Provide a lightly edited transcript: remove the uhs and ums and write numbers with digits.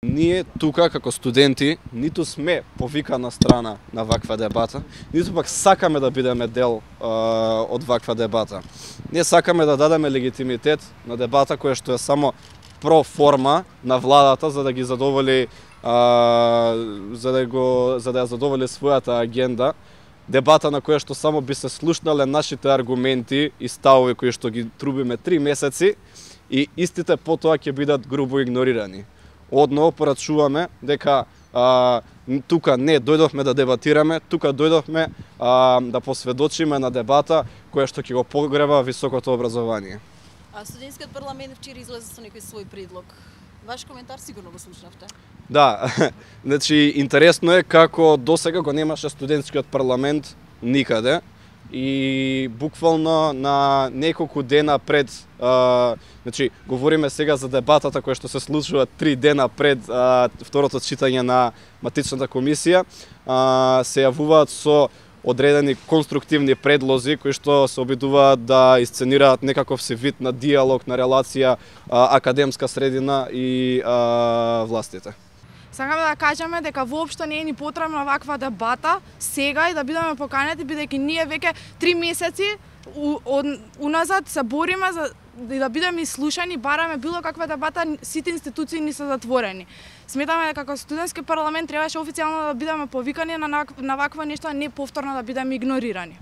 Ние тука како студенти ниту сме повикана страна на ваква дебата, ниту пак сакаме да бидеме дел од ваква дебата. Ние сакаме да дадеме легитимитет на дебата која што е само про форма на владата за да ги задоволи за да ја задоволи својата агенда. Дебата на која што само би се слушнале нашите аргументи и ставови кои што ги трубиме 3 месеци и истите потоа ќе бидат грубо игнорирани. Одново порачуваме дека тука не дојдовме да дебатираме, тука дојдовме да посведочиме на дебата која што ќе го погреба високото образование. Студентскиот парламент вчера излезе со некој свој предлог. Ваш коментар сигурно го слушнавте. Да, значи интересно е како досега го немаше студентскиот парламент никаде и буквално на неколку дена пред, значи говориме сега за дебатата која што се случува 3 дена пред второто читање на матичната комисија, се јавуваат со одредени конструктивни предлози кои што се обидуваат да исценираат некаков си вид на диалог, на релација академска средина и властите. Сакаме да кажеме дека воопшто не е ни потребна ваква дебата сега и да бидеме поканети, бидејќи ние веќе 3 месеци уназад се бориме за да бидеме слушани, бараме било каква дебата, сите институции ни се затворени. Сметаме дека како студентски парламент требаше официјално да бидеме повикани на вакво нешто, а не повторно да бидеме игнорирани.